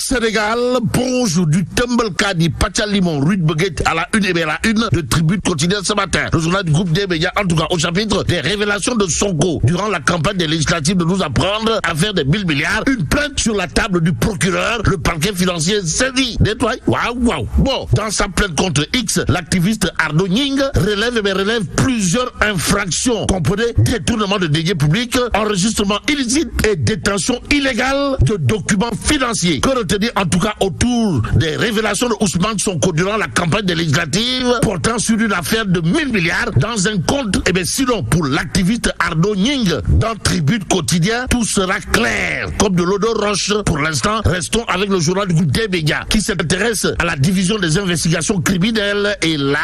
Sénégal, bonjour du Tumbelkadi, Pachalimon, Rude Buguet à la une et bien la une de Tribune quotidienne ce matin. Le journal du groupe des médias, en tout cas au chapitre des révélations de Sonko durant la campagne des législatives de nous apprendre à faire des 1000 milliards. Une plainte sur la table du procureur, le parquet financier saisi. Nettoie. Waouh. Bon, dans sa plainte contre X, l'activiste Arnaud Nying relève plusieurs infractions. Comprenez, détournement de deniers publics, enregistrement illicite et détention illégale de documents financiers. Que retenir en tout cas autour des révélations de Ousmane Sonko durant la campagne des législatives portant sur une affaire de 1000 milliards dans un compte. Eh bien sinon, pour l'activiste Arnaud Nying, dans Tribune quotidien, tout sera clair comme de l'eau de roche. Pour l'instant, restons avec le journal du groupe des médias qui s'intéresse à la division des investigations criminelles. Et là,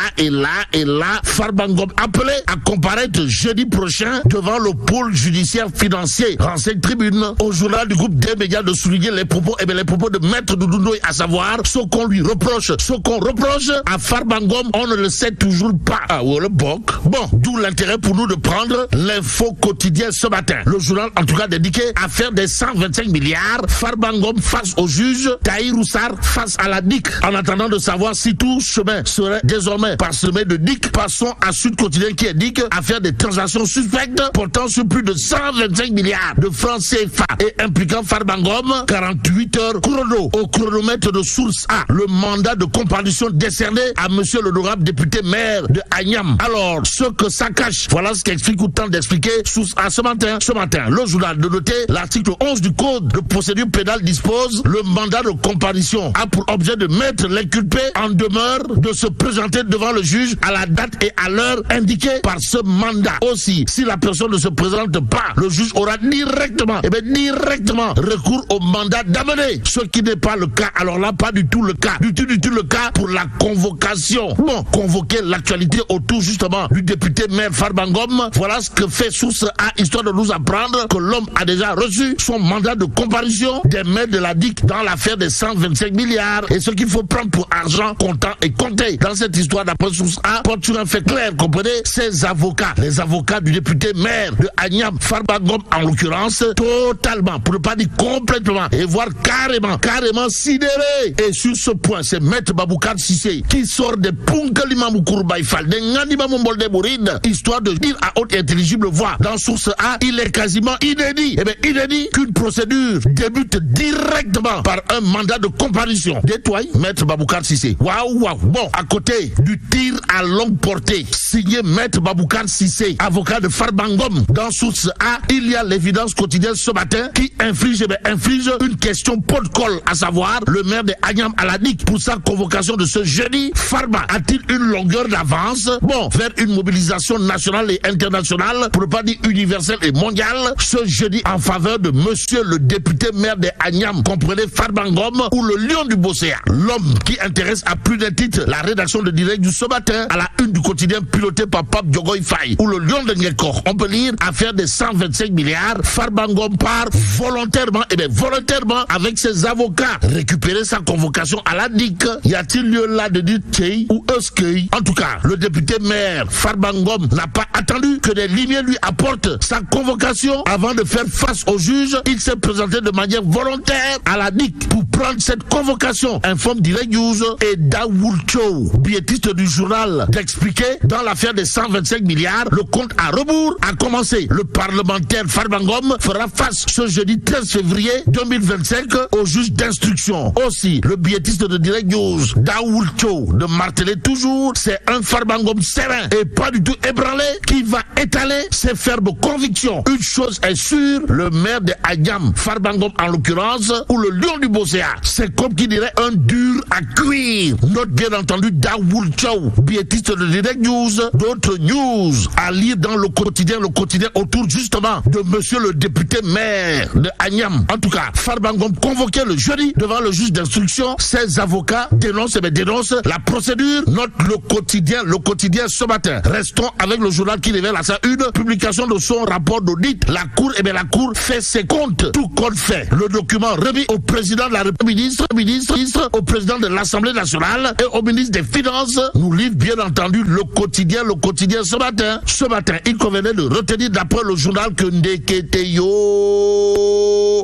Farbangom appelé à comparaître jeudi prochain devant le pôle judiciaire financier. Renseigne Tribune au journal du groupe des médias de souligner les propos de Maître Doudou Ndoye, à savoir ce qu'on lui reproche, ce qu'on reproche à Farbangom, on ne le sait toujours pas. Le boc. Bon, d'où l'intérêt pour nous de prendre l'info quotidienne ce matin. Le journal, en tout cas, dédié à faire des 125 milliards, Farbangom face au juge, Tahirou Sarr face à la DIC. En attendant de savoir si tout chemin serait désormais parsemé de DIC, passons à Sud Quotidien qui indique à faire des transactions suspectes portant sur plus de 125 milliards de francs CFA et impliquant Farbangom, 48 heures chrono au chronomètre de source A. Le mandat de comparution décerné à monsieur l'honorable député maire de Agnam. Alors, ce que ça cache, voilà ce qu'explique ou tente d'expliquer source A ce matin. Le journal de noter l'article 11 du code de procédure pénale dispose le mandat de comparution a pour objet de mettre l'inculpé en demeure de se présenter devant le juge à la date et à l'heure indiquée par ce mandat. Aussi, si la personne ne se présente pas, le juge aura directement recours au mandat d'amener. Ce qui n'est pas le cas, alors là, pas du tout le cas. Du tout le cas pour la convocation. Bon, convoquer l'actualité autour justement du député maire Farbangom. Voilà ce que fait source A, histoire de nous apprendre que l'homme a déjà reçu son mandat de comparution des maires de la DIC dans l'affaire des 125 milliards. Et ce qu'il faut prendre pour argent comptant et compté dans cette histoire d'après source A porte sur un fait clair, comprenez, ces avocats, les avocats du député maire de Agnam, Farbangom en l'occurrence, totalement, pour ne pas dire complètement, et voire carrément sidéré. Et sur ce point, c'est Maître Baboucar Cissé qui sort des Punkalimamoukour Baïfal, des Ngandimamoumbol de Bouride, histoire de dire à haute et intelligible voix. Dans source A, il est quasiment inédit. Eh bien, inédit qu'une procédure débute directement par un mandat de comparution. Détoile, Maître Baboucar Cissé. Waouh. Bon, à côté du tir à longue portée, signé Maître Baboucar Cissé, avocat de Farbangom. Dans source A, il y a l'évidence quotidienne ce matin qui inflige une question pot de colle, à savoir le maire de Agnam à la DIC pour sa convocation de ce jeudi. Farba a-t-il une longueur d'avance vers une mobilisation nationale et internationale, pour ne pas dire universelle et mondiale, ce jeudi en faveur de monsieur le député maire de Agnam, comprenez Farbangom, ou le lion du Bosséa, l'homme qui intéresse à plus d'un titre la rédaction de direct du ce matin à la une du quotidien piloté par Pape Diogoy Faye, ou le lion de Ngekor. On peut lire affaire des 125 milliards, Farbangom part volontairement avec ses avocats récupérer sa convocation à la DIC. Y a-t-il lieu là de dire Tchei ou Euskei? En tout cas, le député maire Farbangom n'a pas attendu que des limiers lui apportent sa convocation avant de faire face au juge. Il s'est présenté de manière volontaire à la DIC pour prendre cette convocation, informe Direct News. Et Daoul Chow, billetiste du journal, d'expliquer dans l'affaire des 125 milliards, le compte à rebours a commencé. Le parlementaire Farbangom fera face ce jeudi 13 février 2025 au juge d'instruction. Aussi, le billetiste de Direct News, Daoul Chow, de marteler toujours, c'est un Farbangom serein et pas du tout ébranlé qui va étaler ses fermes convictions. Une chose est sûre, le maire de Agnam, Farbangom en l'occurrence, ou le lion du Bosséa, c'est comme qui dirait un dur à cuire. Note bien entendu Daoul Chow, billetiste de Direct News. D'autres news à lire dans le quotidien autour justement de monsieur le député maire de Agnam. En tout cas, Farbangom convoqué le jeudi devant le juge d'instruction. Ses avocats dénoncent la procédure. Note le quotidien ce matin. Restons avec le journal qui révèle à sa une publication de son rapport d'audit. La cour fait ses comptes. Tout compte fait. Le document remis au président de la République, ministre, au président de l'Assemblée nationale et au ministre des Finances. Nous livre bien entendu le quotidien ce matin. Ce matin, il convenait de retenir d'après le journal que Ndeketeyo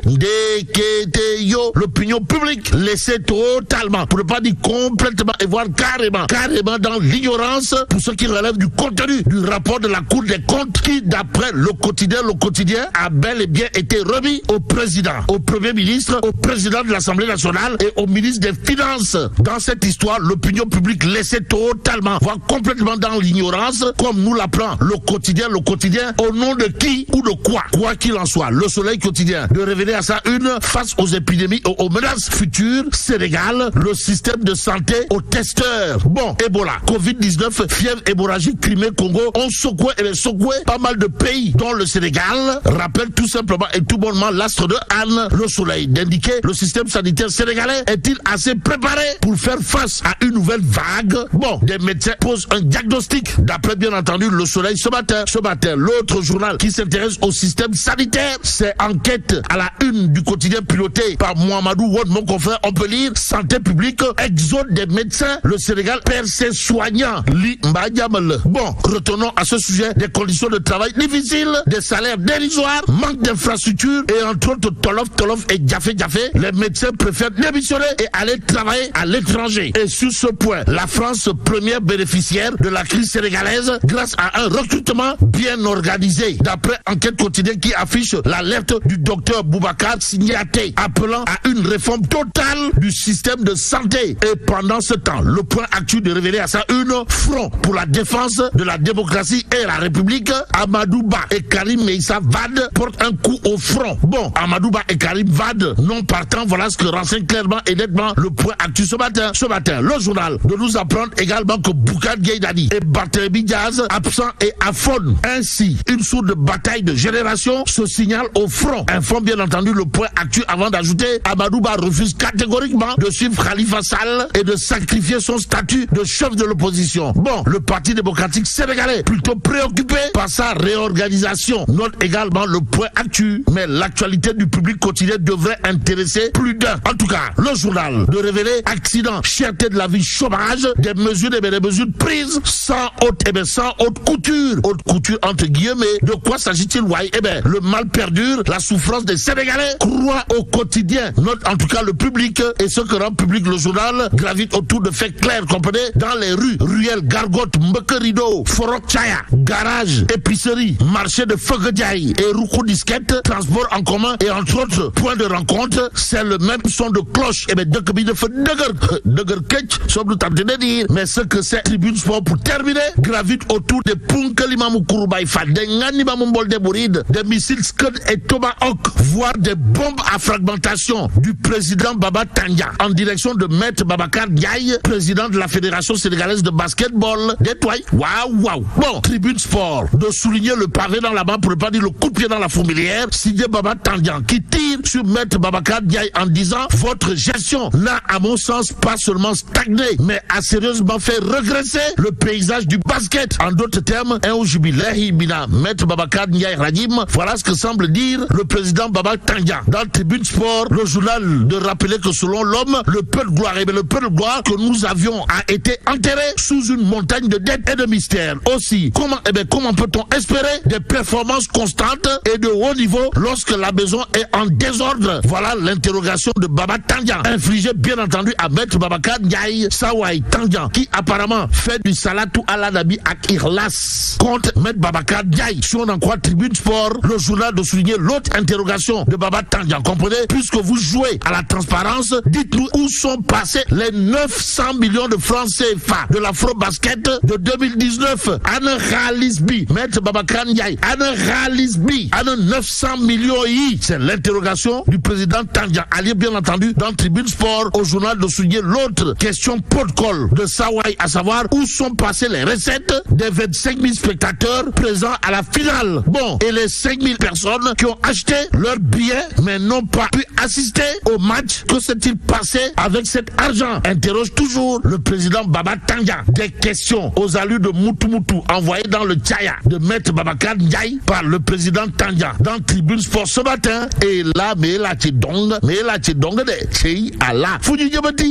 Ndeketeyo, l'opinion publique laissée totalement, pour ne pas dire complètement, et voire carrément dans l'ignorance pour ce qui relève du contenu du rapport de la Cour des comptes qui, d'après le quotidien, a bel et bien été remis au président, au premier ministre, au président de l'Assemblée nationale et au ministre des Finances. Dans cette histoire, l'opinion publique laissée totalement, voire complètement dans l'ignorance, comme nous l'appelons le quotidien, au nom de qui ou de quoi. Quoi qu'il en soit, le Soleil quotidien de révéler à sa une, face aux épidémies et aux menaces futures, Sénégal, le système de santé aux testeurs. Bon, Ebola, Covid-19, fièvre hémorragique, Crimée, Congo, ont secoué pas mal de pays, dont le Sénégal, rappelle tout simplement et tout bonnement l'astre de Anne, le Soleil, d'indiquer le système sanitaire sénégalais est-il assez préparé pour faire face à une nouvelle vague. Bon, des médecins posent un diagnostic, d'après bien entendu le Soleil ce matin. L'autre journal qui s'intéresse au système sanitaire, c'est Enquête à la une du quotidien piloté par Mohamedou Wade, mon confrère. On peut lire santé publique, exode des médecins, le Sénégal perd ses soignants. Bon, retournons à ce sujet des conditions de travail difficiles, des salaires dérisoires, manque d'infrastructures et entre autres tolof et Diafé. Les médecins préfèrent démissionner et aller travailler à l'étranger. Et sur ce point, la France, première bénéficiaire de la crise sénégalaise, grâce à un recrutement bien organisé. D'après Enquête quotidienne qui affiche l'alerte du docteur Boubacar Signaté, appelant à une réforme totale du système de santé. Et pendant ce temps, le point actu de révéler à sa une, front pour la défense de la démocratie et la République, Amadou Ba et Karim Meïssa Wade portent un coup au front. Bon, Amadou Ba et Karim Wade non partant, voilà ce que renseigne clairement et nettement le point actu ce matin. Le journal de nous apprendre également que Boukar Gaydani et Barthélémy Diaz absents et aphone. Ainsi, une source de bataille de génération se signale au front. Informe bien entendu le point actu avant d'ajouter, Amadou Ba refuse catégoriquement de suivre Khalifa Sall et de sacrifier son statut de chef de l'opposition. Bon, le Parti démocratique sénégalais, plutôt préoccupé par sa réorganisation, note également le point actu, mais l'actualité du public quotidien devrait intéresser plus d'un. En tout cas, le journal de révéler accident, cherté de la vie, chômage, des mesures prises sans haute couture. Haute couture entre guillemets. De quoi s'agit-il? Le mal perdure, la souffrance des Sénégalais croît au quotidien. Note en tout cas le public, et ce que rend public le journal gravite autour de faits clairs, comprenez, dans les rues, ruelles, gargotes, Mbekerido, Forok Chaya, garage, épicerie, marché de Fogediaï et Roukou Disquette, transport en commun et entre autres points de rencontre, c'est le même son de cloche. Mais ce que c'est Tribune Sport pour terminer gravite autour des Punkalimamou Kouroubaïfa, des Nganimamou des Bourides, des missiles Scud et Tomahawk, voire des bombes à fragmentation du président Baba Tanja en direction de Maître Babacar Diaye, président de la Fédération sénégalaise de basketball. Détoile. Waouh. Bon, Tribune Sport de souligner le pavé dans la main, pour ne pas dire le coup de pied dans la fourmilière, signé Baba Tanja qui tire sur Maître Babacar Diaye en disant: votre gestion n'a à mon sens pas seulement stagné, mais a sérieusement fait regresser le paysage du basket. En d'autres termes, un jubilahi bina Maître Babacar Ndiaye Radim. Voilà ce que semble dire le président Baba Tanja. Dans le Tribune Sport, le journal de rappeler que selon l'homme, le peu de gloire, que nous avions a été enterré sous une montagne de dettes et de mystères. Aussi, comment peut-on espérer des performances constantes et de haut niveau lorsque la maison est en désordre? Voilà l'interrogation de Baba Tanja, infligée bien entendu à Maître Babacar Ndiaye Sawai Tanja, qui apparemment fait du salatou ala nabi ak Irlas contre Maître Babacar Ndiaye. Si on en croit Tribune Sport, le journal de souligner l'autre interrogation de Baba Tanja. Comprenez, puisque vous jouez à la transparence, dites-nous où sont passés les 900 millions de francs CFA de l'Afro-Basket de 2019. Anne Khalisbi, Maître Babacar Ndiaye, Anne Khalisbi, Anne 900 millions yi. C'est l'interrogation du président Tanja. Allez bien entendu dans Tribune Sport au journal de souligner l'autre question pot-de-colle de Sawai, à savoir où sont passées les recettes des 25 000 spectateurs présents à la finale. Bon, et les 5 000 personnes qui ont acheté leurs billets mais n'ont pas pu assister au match. Que s'est-il passé avec cet argent? Interroge toujours le président Baba Tanja. Des questions aux allures de Moutou envoyées dans le Tchaya de Maître Babacar Ndiaye par le président Tanja dans Tribune Sport ce matin. Et là, mais là, tu donnes de Tchei Allah.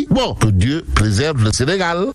Bon, que Dieu préserve le Sénégal.